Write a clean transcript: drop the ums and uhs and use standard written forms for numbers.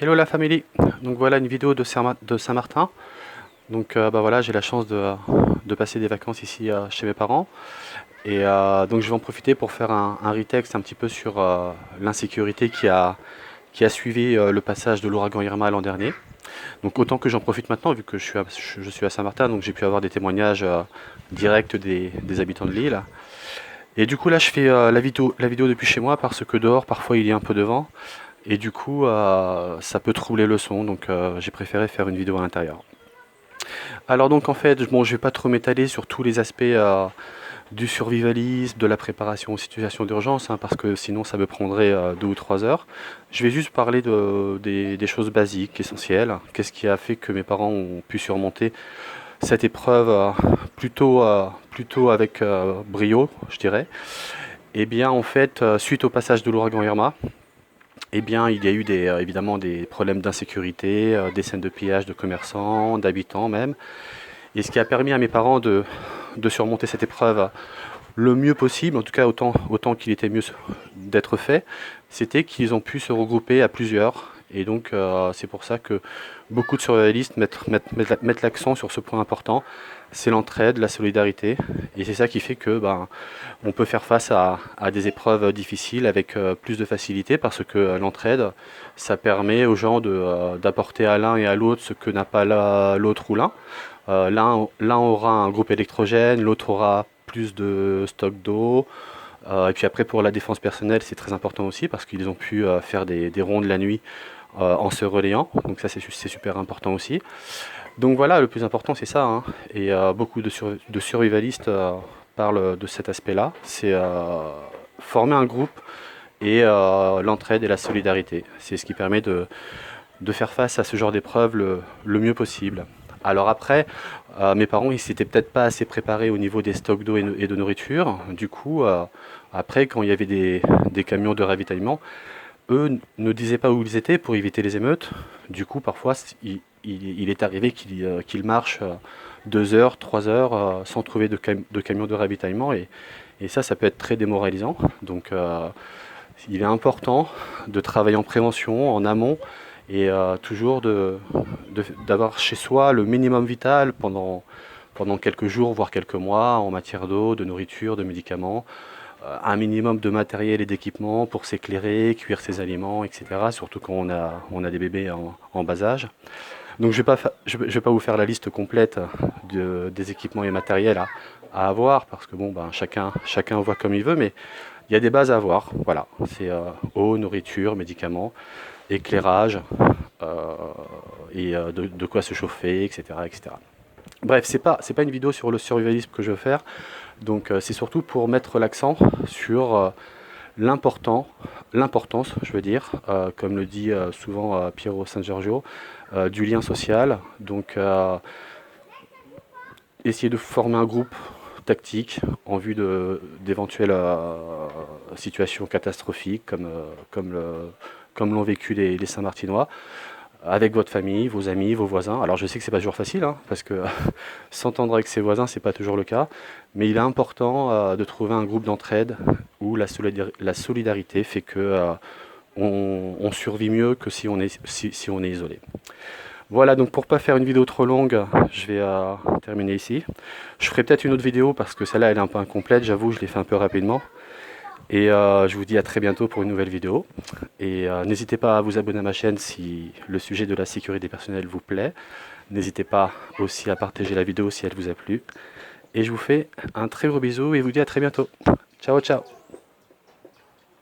Hello la famille, donc voilà une vidéo de Saint-Martin. Donc voilà, j'ai la chance de passer des vacances ici chez mes parents. Et donc je vais en profiter pour faire un retexte un petit peu sur l'insécurité qui a suivi le passage de l'ouragan Irma l'an dernier. Donc autant que j'en profite maintenant vu que je suis à Saint-Martin, donc j'ai pu avoir des témoignages directs des habitants de l'île. Et du coup là je fais la vidéo depuis chez moi parce que dehors parfois il y a un peu de vent. Et du coup, ça peut troubler le son, donc j'ai préféré faire une vidéo à l'intérieur. Alors donc en fait, bon, je vais pas trop m'étaler sur tous les aspects du survivalisme, de la préparation aux situations d'urgence, hein, parce que sinon ça me prendrait 2 ou 3 heures. Je vais juste parler des choses basiques, essentielles. Qu'est-ce qui a fait que mes parents ont pu surmonter cette épreuve plutôt avec brio, je dirais. Eh bien en fait, suite au passage de l'ouragan Irma, eh bien, il y a eu évidemment des problèmes d'insécurité, des scènes de pillage de commerçants, d'habitants même. Et ce qui a permis à mes parents de surmonter cette épreuve le mieux possible, en tout cas autant qu'il était mieux d'être fait, c'était qu'ils ont pu se regrouper à plusieurs. Et donc c'est pour ça que beaucoup de survivalistes mettent l'accent sur ce point important, c'est l'entraide, la solidarité. Et c'est ça qui fait que on peut faire face à des épreuves difficiles avec plus de facilité parce que l'entraide, ça permet aux gens d'apporter à l'un et à l'autre ce que n'a pas l'autre ou l'un. L'un aura un groupe électrogène, l'autre aura plus de stock d'eau. Et puis après, pour la défense personnelle, c'est très important aussi parce qu'ils ont pu faire des rondes la nuit en se relayant. Donc ça, c'est super important aussi. Donc voilà, le plus important, c'est ça, hein. Et beaucoup de survivalistes parlent de cet aspect-là. C'est former un groupe et l'entraide et la solidarité. C'est ce qui permet de faire face à ce genre d'épreuve le mieux possible. Alors après, mes parents, ils s'étaient peut-être pas assez préparés au niveau des stocks d'eau et de nourriture. Du coup, après, quand il y avait des camions de ravitaillement, eux ne disaient pas où ils étaient pour éviter les émeutes. Du coup, parfois, il est arrivé qu'ils marchent 2 heures, 3 heures sans trouver de camions de ravitaillement. Et ça peut être très démoralisant. Donc, il est important de travailler en prévention, en amont, et toujours d'avoir chez soi le minimum vital pendant quelques jours, voire quelques mois, en matière d'eau, de nourriture, de médicaments, un minimum de matériel et d'équipement pour s'éclairer, cuire ses aliments, etc. Surtout quand on a des bébés en bas âge. Donc je vais pas vous faire la liste complète des équipements et matériels à avoir, parce que bon, chacun voit comme il veut, mais il y a des bases à avoir. Voilà, c'est eau, nourriture, médicaments, éclairage, euh, et de quoi se chauffer, etc., etc. Bref, c'est pas une vidéo sur le survivalisme que je veux faire, donc c'est surtout pour mettre l'accent sur l'importance, je veux dire, comme le dit souvent Piero San Giorgio, du lien social. Donc essayer de former un groupe tactique en vue d'éventuelles situations catastrophiques comme l'ont vécu les Saint-Martinois, avec votre famille, vos amis, vos voisins. Alors je sais que c'est pas toujours facile, hein, parce que s'entendre avec ses voisins, c'est pas toujours le cas, mais il est important de trouver un groupe d'entraide où la solidarité fait que on survit mieux que si on est isolé. Voilà, donc pour pas faire une vidéo trop longue, je vais terminer ici. Je ferai peut-être une autre vidéo parce que celle-là elle est un peu incomplète, j'avoue, je l'ai fait un peu rapidement. Et je vous dis à très bientôt pour une nouvelle vidéo. Et n'hésitez pas à vous abonner à ma chaîne si le sujet de la sécurité personnelle vous plaît. N'hésitez pas aussi à partager la vidéo si elle vous a plu. Et je vous fais un très gros bisou et vous dis à très bientôt. Ciao, ciao.